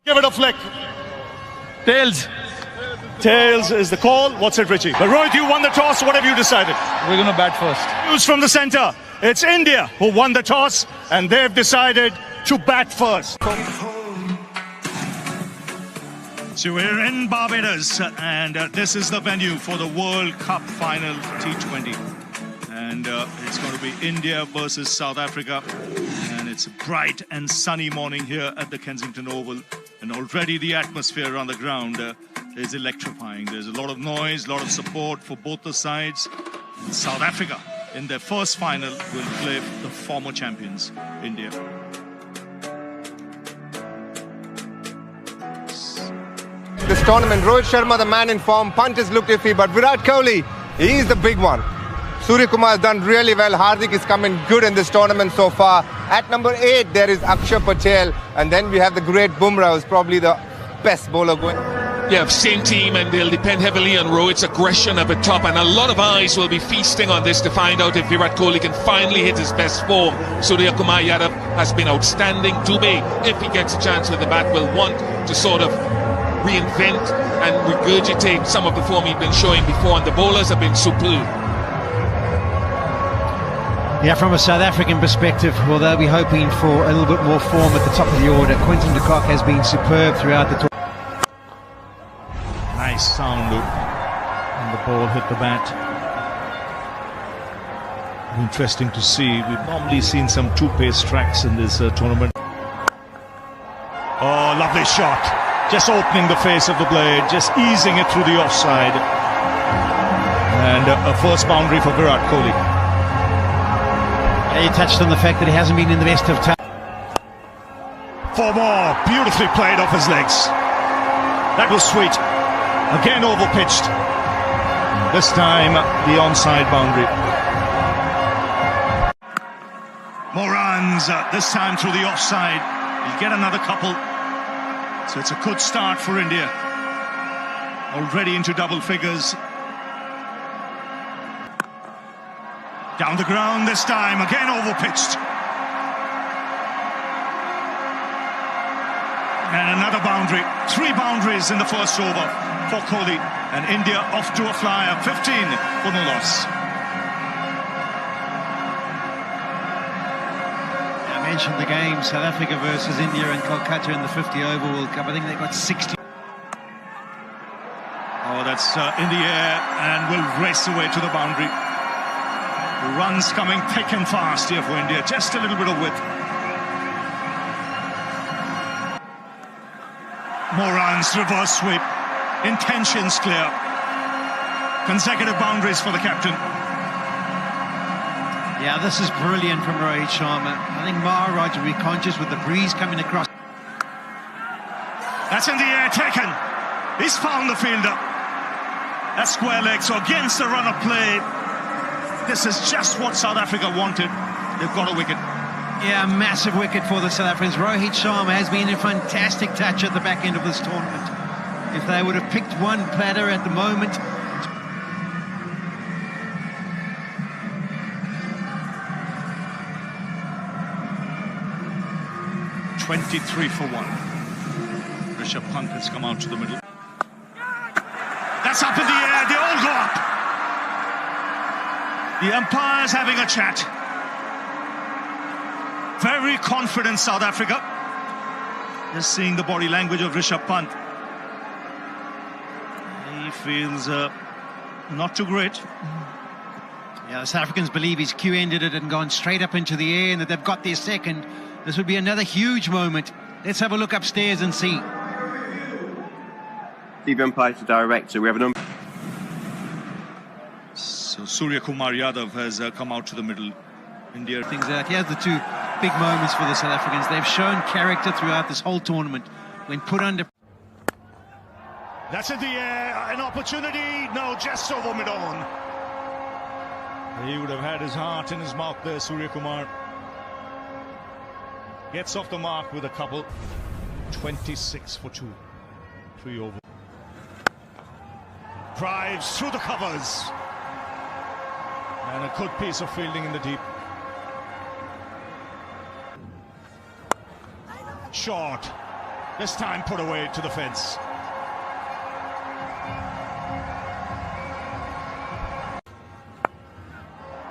Give it a flick. Tails. Tails is the call. What's it, Richie? But Rohit, you won the toss. What have you decided? We're going to bat first. News from the centre. It's India who won the toss, and they've decided to bat first. So we're in Barbados, and this is the venue for the World Cup final T20. And it's going to be India versus South Africa. And it's a bright and sunny morning here at the Kensington Oval. And already the atmosphere on the ground is electrifying. There's a lot of noise, a lot of support for both the sides. And South Africa, in their first final, will play the former champions, India. This tournament, Rohit Sharma, the man in form, punt has looked iffy, but Virat Kohli, he's the big one. Surya Kumar has done really well. Hardik is coming good in this tournament so far. At number 8, there is Akshar Patel, and then we have the great Bumrah, who's probably the best bowler going. Yeah, same team, and they'll depend heavily on Rohit's aggression up at top, and a lot of eyes will be feasting on this to find out if Virat Kohli can finally hit his best form. Surya Kumar Yadav has been outstanding. Dubey, if he gets a chance with the bat, will want to sort of reinvent and regurgitate some of the form he'd been showing before, and the bowlers have been superb. Yeah, from a South African perspective, well, they'll be hoping for a little bit more form at the top of the order. Quinton de Kock has been superb throughout the tournament. Nice sound, and the ball hit the bat. Interesting to see. We've normally seen some two-pace tracks in this tournament. Oh, lovely shot. Just opening the face of the blade, just easing it through the offside. And a first boundary for Virat Kohli. You touched on the fact that he hasn't been in the best of times. 4 more, beautifully played off his legs. That was sweet. Again overpitched. This time the onside boundary. More runs, this time through the offside. He'll get another couple. So it's a good start for India. Already into double figures. Down the ground this time, again overpitched. And another boundary. 3 boundaries in the first over for Kohli. And India off to a flyer, 15 for no loss. I mentioned the game, South Africa versus India in Kolkata in the 50 over World Cup. I think they got 60. Oh, that's in the air and will race away to the boundary. Runs coming thick and fast here for India. Just a little bit of width. More runs, reverse sweep. Intentions clear. Consecutive boundaries for the captain. Yeah, this is brilliant from Rohit Sharma. I think Maharaj will be conscious with the breeze coming across. That's in the air, taken. He's found the fielder. That's square leg, so against the run of play. This is just what South Africa wanted. They've got a wicket. Yeah, massive wicket for the South Africans. Rohit Sharma has been a fantastic touch at the back end of this tournament. If they would have picked one platter at the moment. 23 for 1. Rishabh Pant has come out to the middle. That's up in the air. They all go up. The umpire's having a chat. Very confident South Africa. Just seeing the body language of Rishabh Pant. He feels not too great. Yeah, the South Africans believe he's Q-ended it and gone straight up into the air, and that they've got their second. This would be another huge moment. Let's have a look upstairs and see. TV umpire to director. We have an umpire. So Surya Kumar Yadav has come out to the middle. India. Things out. Here's the 2 big moments for the South Africans. They've shown character throughout this whole tournament. When put under... That's in the air. An opportunity. No, just over mid-on. He would have had his heart in his mouth there, Surya Kumar. Gets off the mark with a couple. 26 for 2. 3 over. Drives through the covers. And a good piece of fielding in the deep. Short. This time put away to the fence.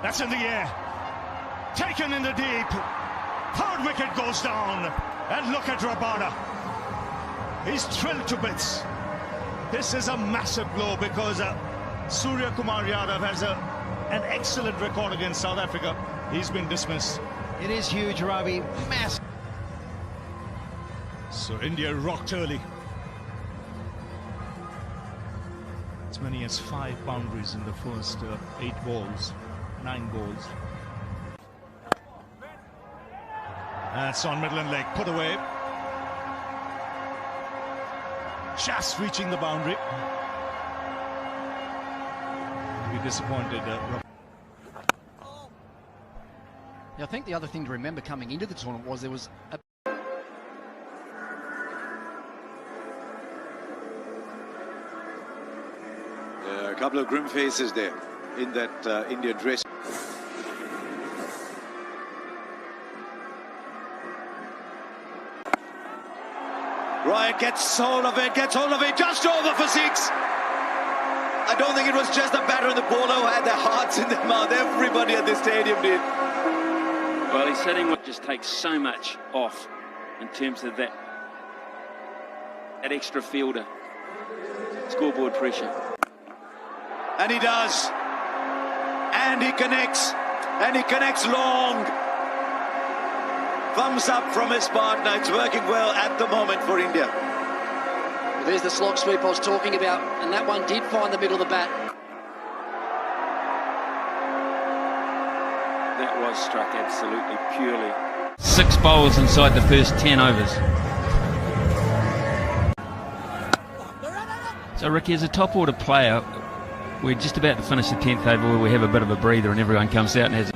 That's in the air. Taken in the deep. Third wicket goes down. And look at Rabada. He's thrilled to bits. This is a massive blow because Surya Kumar Yadav has an excellent record against South Africa. He's been dismissed. It is huge, Ravi. Massive. So India rocked early. As many as 5 boundaries in the first 8 balls, 9 balls. That's on middle and leg, put away. Just reaching the boundary. Be disappointed. I think the other thing to remember coming into the tournament was there was a couple of grim faces there in that India dress. Ryan gets hold of it, just over for 6. I don't think it was just the batter and the bowler who had their hearts in their mouth. Everybody at the stadium did. Well, his hitting just takes so much off in terms of that extra fielder. Scoreboard pressure. And he does. And he connects. And he connects long. Thumbs up from his partner. It's working well at the moment for India. Well, there's the slog sweep I was talking about, and that one did find the middle of the bat. That was struck absolutely purely. 6 bowls inside the first 10 overs. So Ricky, as a top order player, we're just about to finish the 10th over where we have a bit of a breather and everyone comes out and has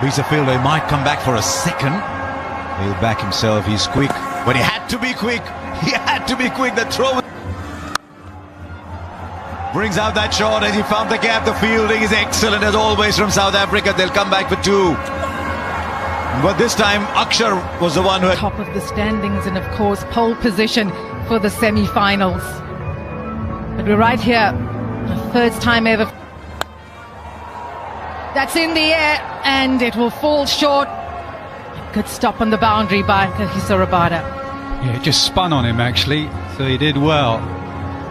He's a fielder, he might come back for a second. He'll back himself, he's quick. But he had to be quick. He had to be quick. The throw brings out that shot and he found the gap. The fielding is excellent as always from South Africa. They'll come back for 2. But this time Akshar was the one who had top of the standings and of course pole position for the semi-finals. But we're right here, the first time ever. That's in the air and it will fall short. Good stop on the boundary by Kagiso Rabada. Yeah, it just spun on him actually, so he did well.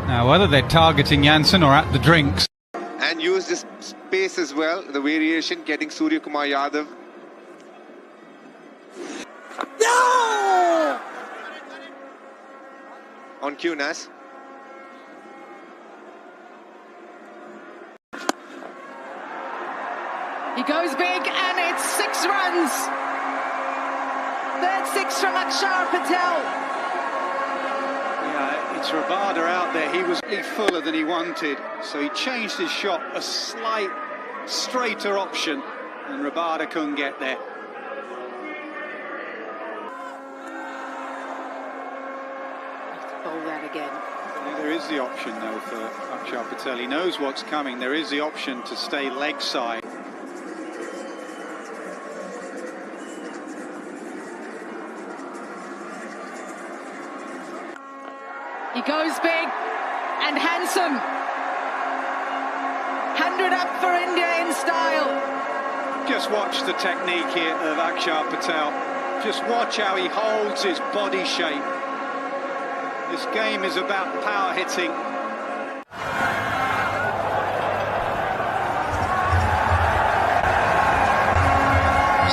Now whether they're targeting Jansen or at the drinks. And use this space as well, the variation, getting Surya Kumar Yadav. No! On cue, Nas. He goes big and it's 6 runs. Third 6 from Akshar Patel. Yeah, it's Rabada out there. He was fuller than he wanted, so he changed his shot, a slight straighter option, and Rabada couldn't get there. Bowl that again. Yeah, there is the option though for Akshar Patel. He knows what's coming. There is the option to stay leg side. He goes big and handsome. 100 up for India in style. Just watch the technique here of Akshar Patel. Just watch how he holds his body shape. This game is about power hitting.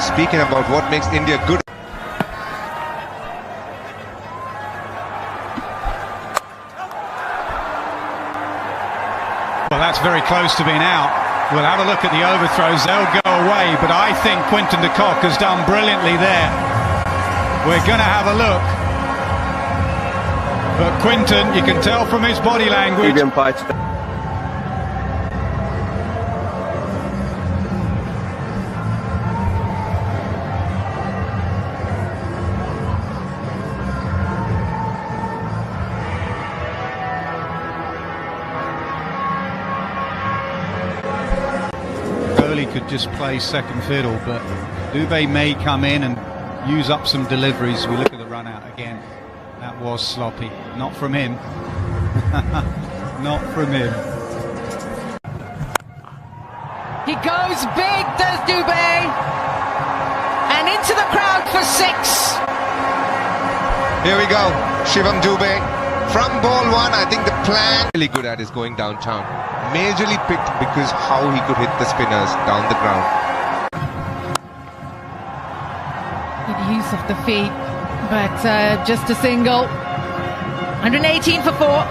Speaking about what makes India good. Well, that's very close to being out. We'll have a look at the overthrows. They'll go away, but I think Quinton de Kock has done brilliantly there. We're going to have a look. But Quinton, you can tell from his body language. Could just play second fiddle, but Dubé may come in and use up some deliveries. We look at the run out again. That was sloppy. Not from him. Not from him. He goes big, does Dubé. And into the crowd for 6. Here we go, Shivam Dubé. From ball 1, I think the plan really good at is going downtown. Majorly picked because how he could hit the spinners down the ground. Good use of the feet, but just a single. 118 for 4.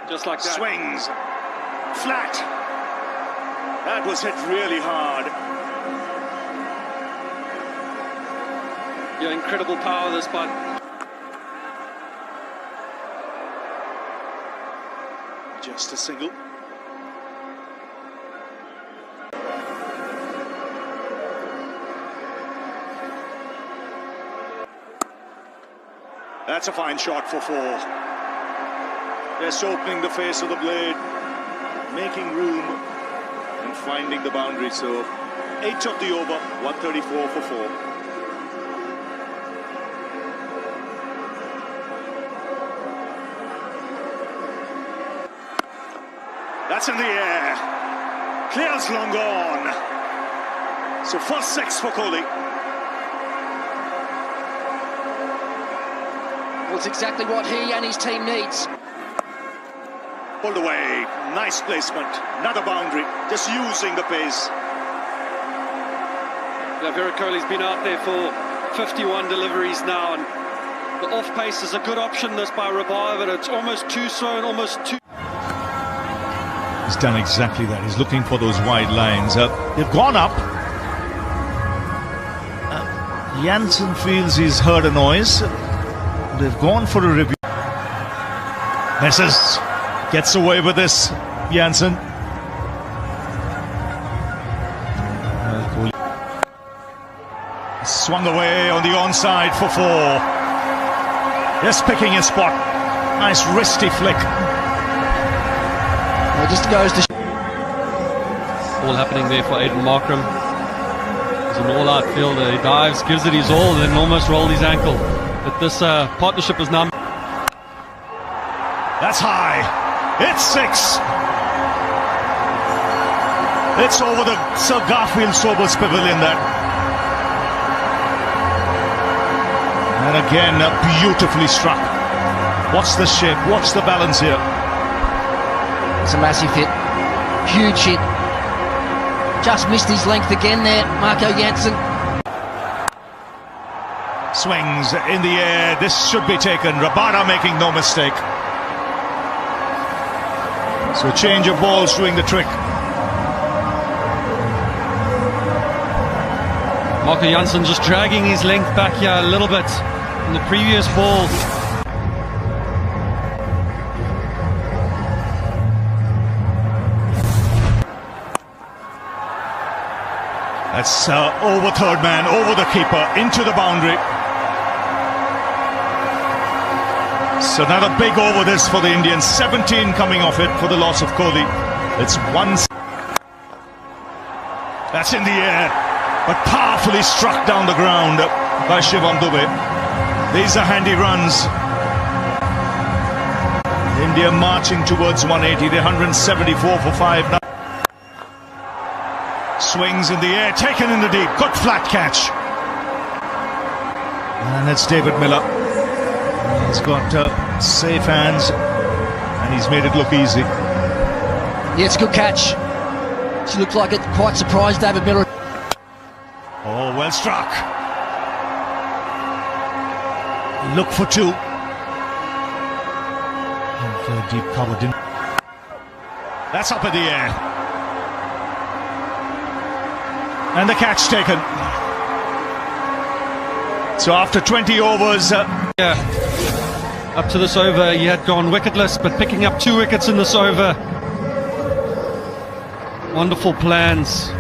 Just like that. Swings. Flat. That was hit really hard. Yeah, incredible power this one. Just a single. That's a fine shot for 4. Just opening the face of the blade, making room and finding the boundary. So 8 of the over, 134 for 4. That's in the air. Clears long gone. So first 6 for Kohli. Well, it's exactly what he and his team needs. Pulled away. Nice placement. Another boundary. Just using the pace. Yeah, Virat Kohli's been out there for 51 deliveries now, and the off pace is a good option this by Rabai, but it's almost too slow and almost too... He's done exactly that. He's looking for those wide lines. They've gone up. Jansen feels he's heard a noise. They've gone for a review. Messes gets away with this. Jansen. Swung away on the onside for 4. Just picking his spot. Nice wristy flick. It just goes to... All happening there for Aiden Markram. He's an all-out fielder. He dives, gives it his all, then almost rolled his ankle. But this partnership is now... That's high. It's 6. It's over the Sir Garfield Sobers Pavilion there. And again, beautifully struck. Watch the shape, watch the balance here. It's a massive hit. Huge hit. Just missed his length again there, Marco Jansen. Swings in the air. This should be taken. Rabada making no mistake. So change of balls doing the trick. Marco Jansen just dragging his length back here a little bit in the previous ball. That's over third man, over the keeper, into the boundary. So another big over this for the Indians. 17 coming off it for the loss of Kohli. It's 1. That's in the air, but powerfully struck down the ground by Shivam Dubé. These are handy runs. India marching towards 180. They're 174 for 5 now. Swings in the air, taken in the deep. Good flat catch. And it's David Miller. He's got safe hands and he's made it look easy. Yeah, it's a good catch. She looked like it quite surprised David Miller. Oh, well struck. Look for 2. And deep cover didn't. That's up in the air. And the catch taken. So after 20 overs... Up to this over, he had gone wicketless, but picking up 2 wickets in this over. Wonderful plans.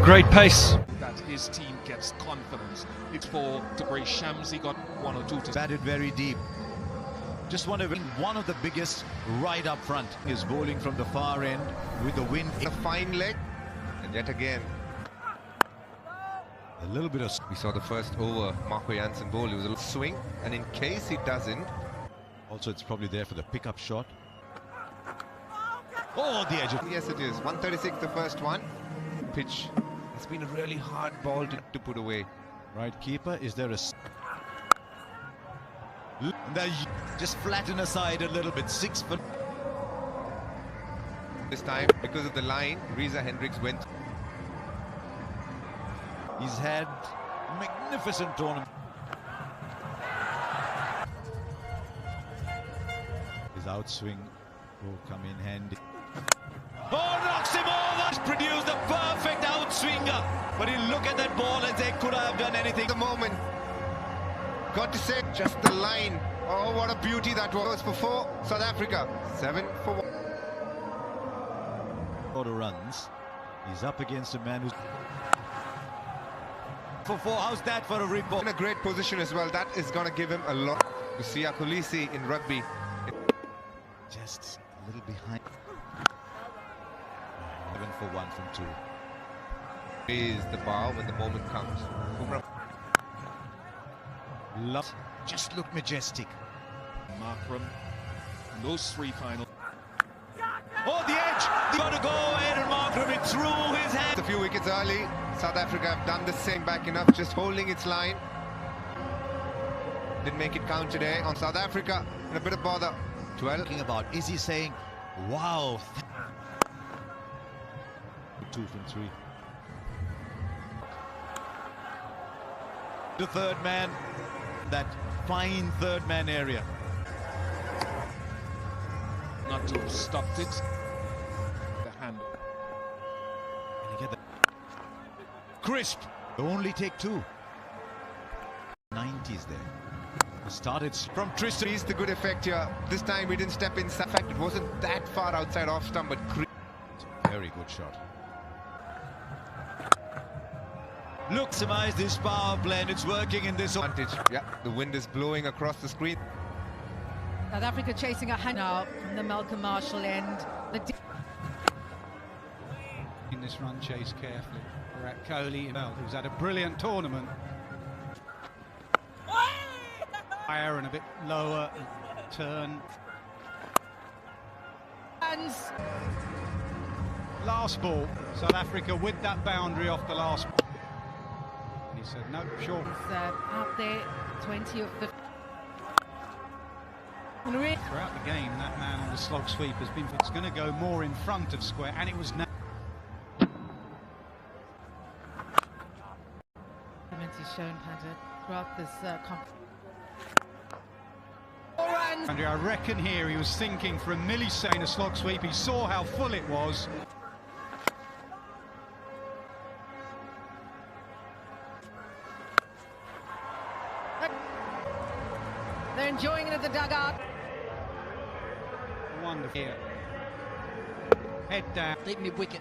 Great pace. That his team gets confidence. It's for Tabri Shams. He got 1 or 2 to... Batted very deep. Just one of the biggest right up front. Is bowling from the far end with the wind. A fine leg. And yet again. A little bit of... We saw the first over Marco Jansen bowl. It was a little swing, and in case he doesn't... Also, it's probably there for the pickup shot. Oh, the edge of... Yes, it is. 136 the first one. Pitch has been a really hard ball to put away. Right keeper, is there a... And they just flatten aside a little bit. 6 for... This time, because of the line, Reza Hendricks went... He's had a magnificent tournament. His outswing will come in handy. Oh, knocks him over! He's produced a perfect outswinger. But you look at that ball and say, could I have done anything? The moment. Got to say, just the line. Oh, what a beauty that was for 4. South Africa, 7 for 1. Order runs. He's up against a man who's... For 4, how's that for a rip-off? In a great position as well. That is going to give him a lot. To see Akulisi in rugby. Just a little behind. 7 for 1 from 2. Is the bar when the moment comes. Love. Just look majestic. Markram, those 3 final. Oh, the edge! Got to go ahead and Markram it through his hand. A few wickets early. South Africa have done the same back enough, just holding its line. Didn't make it count today on South Africa. In a bit of bother. 12. Thinking about, is he saying, wow? 2 from 3. The third man, that fine third man area. Not to have stopped it. The handle. And you get the crisp. Only take 2. 90s there. Started from Tristan. He's the good effect here. This time we didn't step in. In fact, it wasn't that far outside off stump, but very good shot. Look, maximize this power play, and it's working in this advantage. Yeah, the wind is blowing across the screen. South Africa chasing a hand now from the Malcolm Marshall end. In this run chase carefully. Virat Kohli, who's had a brilliant tournament. Higher and a bit lower turn. Hands. Last ball, South Africa with that boundary off the last ball. And he said, no, sure. He's out there, 20 of the... Throughout the game, that man on the slog sweep has been... It's going to go more in front of square, and it was now... He's shown Hunter throughout this competition. Andrew, I reckon here he was thinking for a millisecond a slog sweep. He saw how full it was. They're enjoying it at the dugout. Wonderful. Here. Head down. Deep mid-wicket.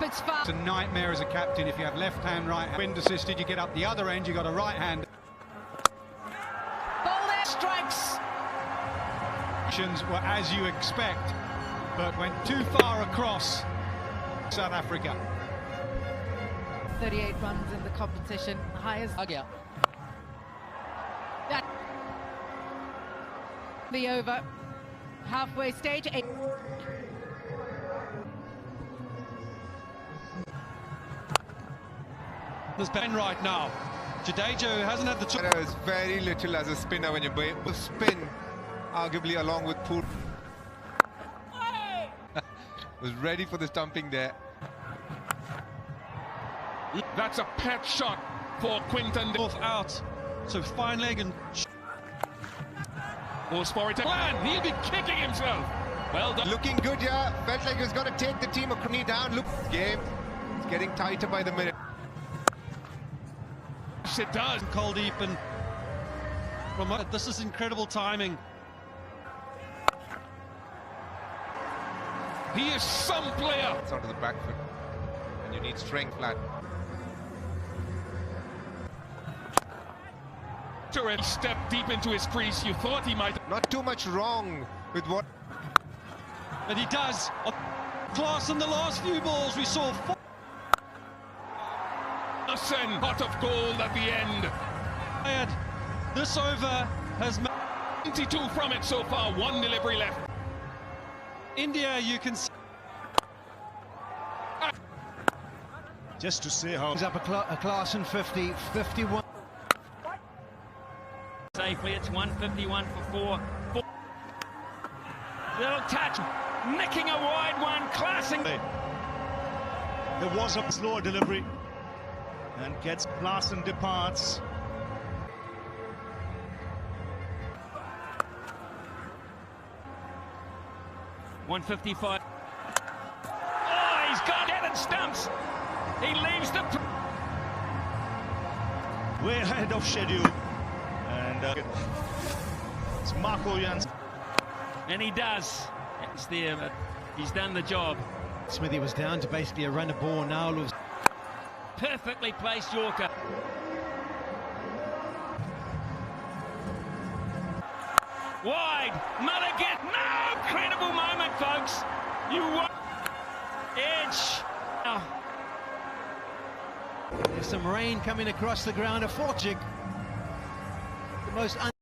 It's far. It's a nightmare as a captain if you have left hand, right hand. Wind assisted, you get up the other end, you got a right hand. Ball there, strikes. Actions were as you expect, but went too far across South Africa. 38 runs in the competition, highest. Again. That the over. Halfway stage. 8. There's Ben right now. Jadeja hasn't had the... There is very little as a spinner when you spin, arguably along with Poor. Was ready for the stumping there. That's a pet shot for Quinton. Both out. So fine leg and... Goes for it to plan. He'll be kicking himself. Well done. Looking good here. Felt like he was going to take the team a knee down. Look, game. It's getting tighter by the minute. It does. Kuldeep and from this is incredible timing. He is some player. It's onto the back foot, and you need strength, lad. Turret stepped deep into his crease. You thought he might. Not too much wrong with what. And he does. Class in the last few balls, we saw four. Pot of gold at the end. This over has made 22 from it so far, one delivery left. India, you can see. Just to see how... He's up a class in 50, 51. Safely, it's 151 for 4. Little touch, nicking a wide one, classing. There was a slower delivery and gets class and departs. $155. Oh, he's got it and stumps. He leaves the... Way ahead of schedule. And it's Marco Jans. And he does. It's there, but he's done the job. Smithy was down to basically a run of ball. Now looks Perfectly placed Yorker. Wide. Mulligan. No! Incredible moment, folks. You won. Edge. Now. There's some rain coming across the ground. A fortune. The most